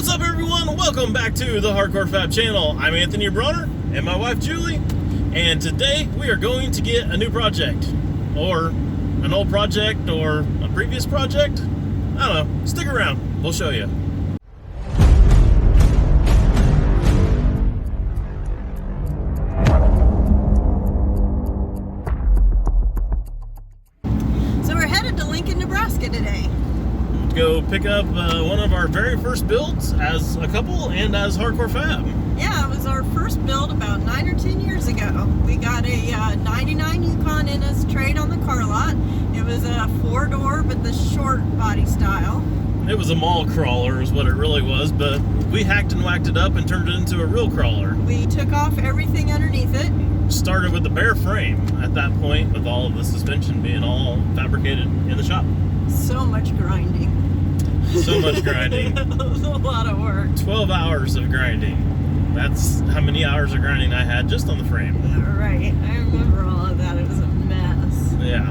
What's up, everyone? Welcome back to the Hardcore Fab channel. I'm Anthony, your brother, and my wife Julie, and today we are going to get a new project, or an old project, or a previous project. I don't know. Stick around. We'll show you. So we're headed to Lincoln, Nebraska today. Go pick up one of our very first builds as a couple and as Hardcore Fab. Yeah, it was our first build about 9 or 10 years ago. We got a 99 Yukon in as trade on the car lot. It was a 4-door, but the short body style. It was a mall crawler is what it really was, but we hacked and whacked it up and turned it into a real crawler. We took off everything underneath it. Started with the bare frame at that point, with all of the suspension being all fabricated in the shop. So much grinding. So much grinding. It was a lot of work. 12 hours of grinding. That's how many hours of grinding I had just on the frame. Right. I remember all of that. It was a mess. Yeah,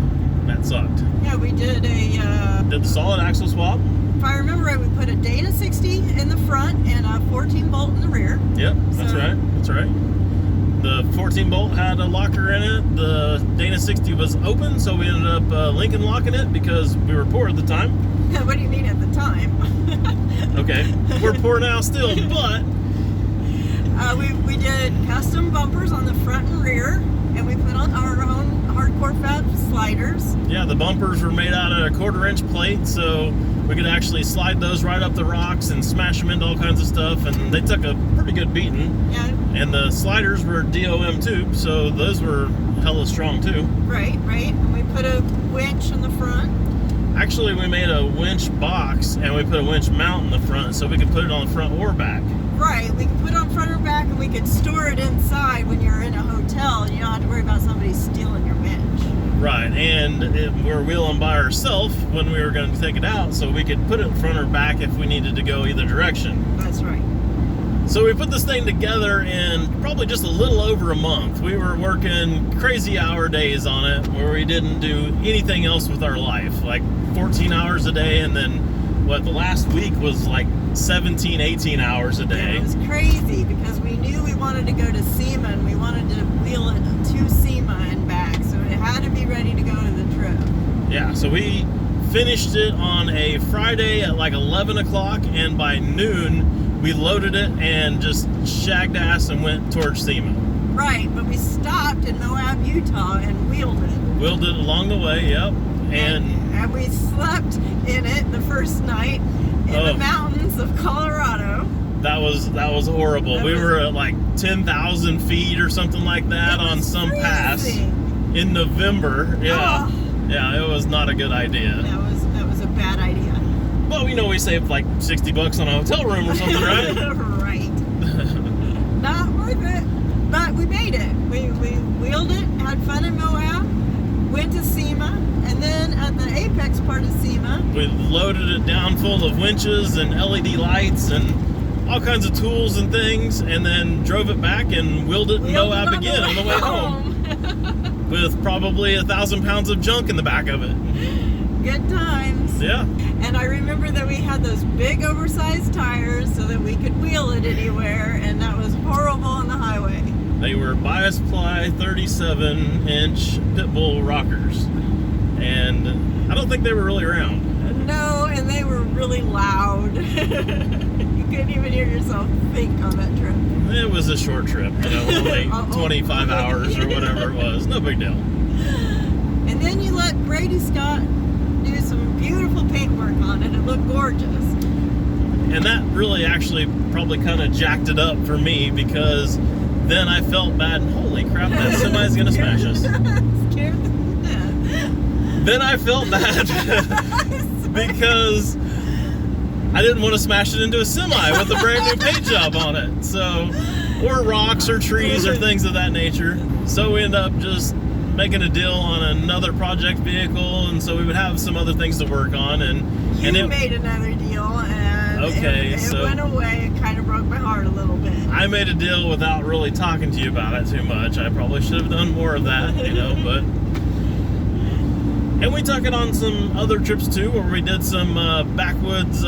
that sucked. Yeah, we did Did the solid axle swap. if I remember right, we put a Dana 60 in the front and a 14 bolt in the rear. Yep, that's right. That's right. The 14 bolt had a locker in it. The Dana 60 was open, so we ended up Lincoln locking it because we were poor at the time. What do you mean at the time? Okay, we're poor now still, but we did custom bumpers on the front and rear, and we put on our own Hardcore Fab sliders. yeah, the bumpers were made out of a 1/4-inch plate, so we could actually slide those right up the rocks and smash them into all kinds of stuff, and they took a pretty good beating. Yeah, And the sliders were DOM tubes, so those were hella strong too. right. And we put a winch in the front. Actually, we made a winch box and we put a winch mount in the front so we could put it on the front or back. Right, we could put it on front or back, and we could store it inside when you're in a hotel, and you don't have to worry about somebody stealing your winch. Right, and we're wheeling by ourselves when we were going to take it out, so we could put it front or back if we needed to go either direction. That's right. So we put this thing together in probably just a little over a month. We were working crazy hour days on it where we didn't do anything else with our life, like 14 hours a day, and then the last week was like 17, 18 hours a Yeah, day. it was crazy because we knew we wanted to go to SEMA, and we wanted to wheel it to SEMA and back, so it had to be ready to go to the trip. Yeah, so we finished it on a Friday at like 11 o'clock, and by noon we loaded it and just shagged ass and went towards SEMA. Right, but we stopped in Moab, Utah, and wheeled it. Wheeled it along the way, yep. And we slept in it the first night in the mountains of Colorado. that was horrible. We were at like 10,000 feet or something like that on some crazy. pass in November. Yeah. Oh. Yeah, it was not a good idea. That was a bad idea. Well, we saved like $60 on a hotel room or something, right? Right. Not worth it. But we made it. We wheeled it, had fun in Moab, went to SEMA, and then at the apex part of SEMA, We loaded it down full of winches and LED lights and all kinds of tools and things, and then drove it back and wheeled it in Moab again on the way home. With probably 1,000 pounds of junk in the back of it. Good times. Yeah. And I remember that we had those big oversized tires so that we could wheel it anywhere, and that was horrible on the highway. They were bias ply 37-inch pit bull rockers. And I don't think they were really around. No, and they were really loud. You couldn't even hear yourself think on that trip. It was a short trip, only 25 hours or whatever it was. No big deal. And then you let Brady Scott do some beautiful paintwork on it. It looked gorgeous. And that really actually probably kind of jacked it up for me, because then I felt bad. Holy crap, that semi's gonna smash us. Scared to death. Then I felt bad because I didn't want to smash it into a semi with a brand new paint job on it. So, or rocks or trees or things of that nature. So we ended up just making a deal on another project vehicle, and so we would have some other things to work on. And You made another deal, and it went away. It kind of broke my heart a little bit. I made a deal without really talking to you about it too much. I probably should have done more of that, but And we took it on some other trips too, where we did some backwoods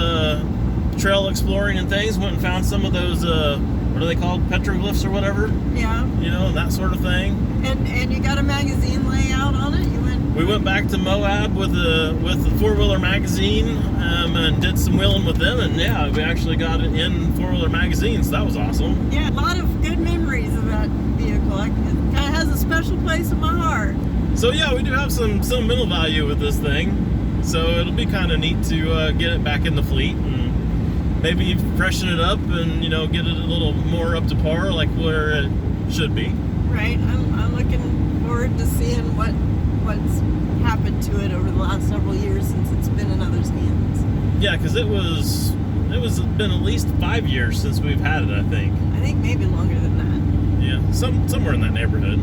trail exploring and things. Went and found some of those, what are they called? Petroglyphs or whatever? Yeah. You know, and that sort of thing. And you got a magazine layout on it? We went back to Moab with the 4-wheeler magazine and did some wheeling with them, and yeah, we actually got it in 4-wheeler magazine, so that was awesome. Yeah, a lot of good memories of that vehicle. It kind of has a special place in my heart. So yeah, we do have some sentimental value with this thing, so it'll be kind of neat to get it back in the fleet and maybe freshen it up and, you know, get it a little more up to par like where it should be. Right. I'm looking forward to seeing what's happened to it over the last several years since it's been in others' hands. Yeah, because it was been at least 5 years since we've had it, I think. I think maybe longer than that. Yeah, somewhere in that neighborhood.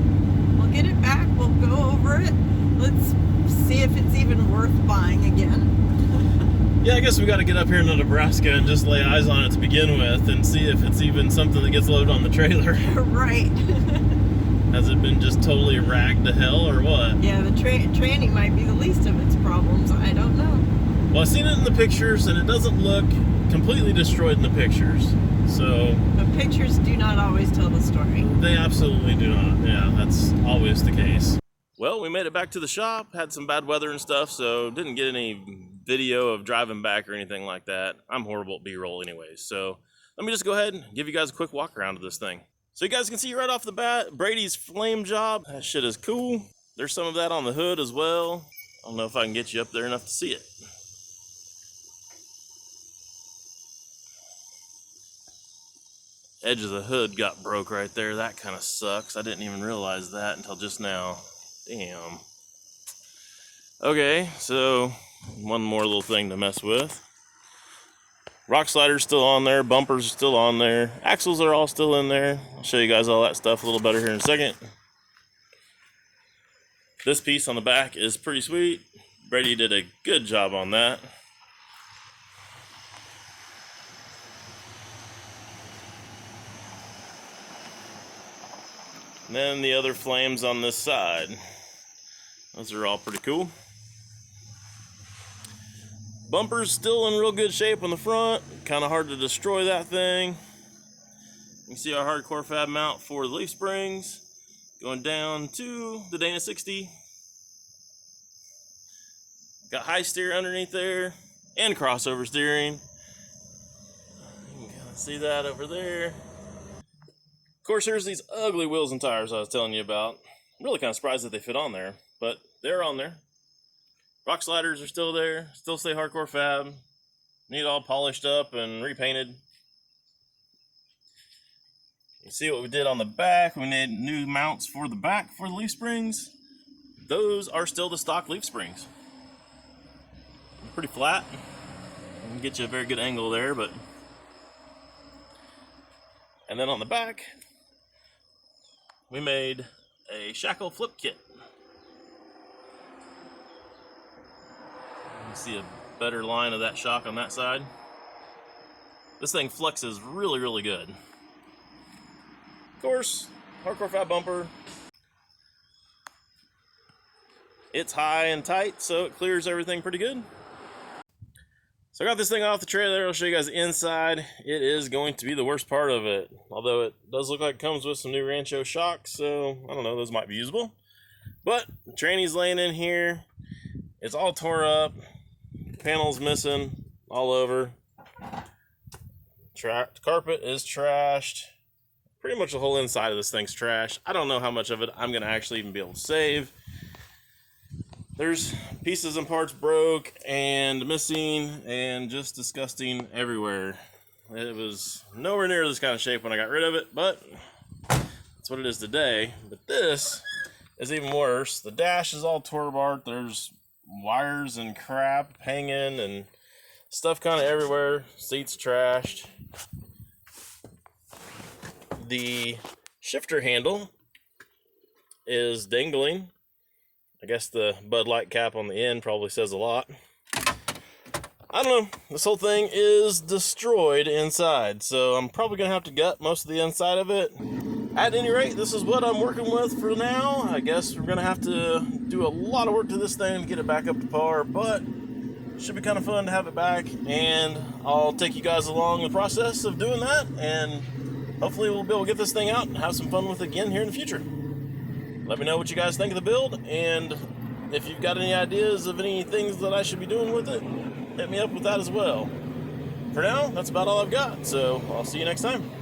We'll get it back. We'll go over it. Let's see if it's even worth buying again. Yeah, I guess we got to get up here to Nebraska and just lay eyes on it to begin with and see if it's even something that gets loaded on the trailer. Right. Has it been just totally ragged to hell or what? Yeah, the training might be the least of its problems. I don't know. Well, I've seen it in the pictures, and it doesn't look completely destroyed in the pictures. So, but pictures do not always tell the story. They absolutely do not. Yeah, that's always the case. Well, we made it back to the shop, had some bad weather and stuff, so didn't get any video of driving back or anything like that. I'm horrible at B-roll anyways, so let me just go ahead and give you guys a quick walk around of this thing. So you guys can see right off the bat, Brady's flame job. That shit is cool. There's some of that on the hood as well. I don't know if I can get you up there enough to see it. Edge of the hood got broke right there. That kind of sucks. I didn't even realize that until just now. Damn. Okay, so one more little thing to mess with. Rock slider's still on there, bumpers are still on there, axles are all still in there. I'll show you guys all that stuff a little better here in a second. This piece on the back is pretty sweet. Brady did a good job on that. And then the other flames on this side. Those are all pretty cool. Bumper's still in real good shape on the front. Kind of hard to destroy that thing. You can see our hardcore fab mount for the leaf springs. Going down to the Dana 60. Got high steer underneath there. And crossover steering. You can kind of see that over there. Of course, here's these ugly wheels and tires I was telling you about. I'm really kind of surprised that they fit on there. But they're on there. Rock sliders are still there, still say hardcore fab. Need all polished up and repainted. You see what we did on the back. We made new mounts for the back for the leaf springs. Those are still the stock leaf springs. Pretty flat. I can get you a very good angle there, but. And then on the back, we made a shackle flip kit. You can see a better line of that shock on that side. This thing flexes really, really good. Of course, hardcore fab bumper. It's high and tight, so it clears everything pretty good. So I got this thing off the trailer. I'll show you guys the inside. It is going to be the worst part of it. Although it does look like it comes with some new Rancho shocks, so I don't know, those might be usable. But the tranny's laying in here. It's all tore up. Panels missing all over. Carpet is trashed. Pretty much the whole inside of this thing's trash. I don't know how much of it I'm going to actually even be able to save. There's pieces and parts broke and missing and just disgusting everywhere. It was nowhere near this kind of shape when I got rid of it, but that's what it is today. But this is even worse. The dash is all tore apart. There's wires and crap hanging and stuff kind of everywhere. Seats trashed. The shifter handle is dangling. I guess the Bud Light cap on the end probably says a lot. I don't know. This whole thing is destroyed inside, so I'm probably going to have to gut most of the inside of it. At any rate, this is what I'm working with for now. I guess we're going to have to do a lot of work to this thing to get it back up to par, but should be kind of fun to have it back, and I'll take you guys along the process of doing that, and hopefully we'll be able to get this thing out and have some fun with it again here in the future. Let me know what you guys think of the build, and if you've got any ideas of any things that I should be doing with it, hit me up with that as well. For now, that's about all I've got, so I'll see you next time.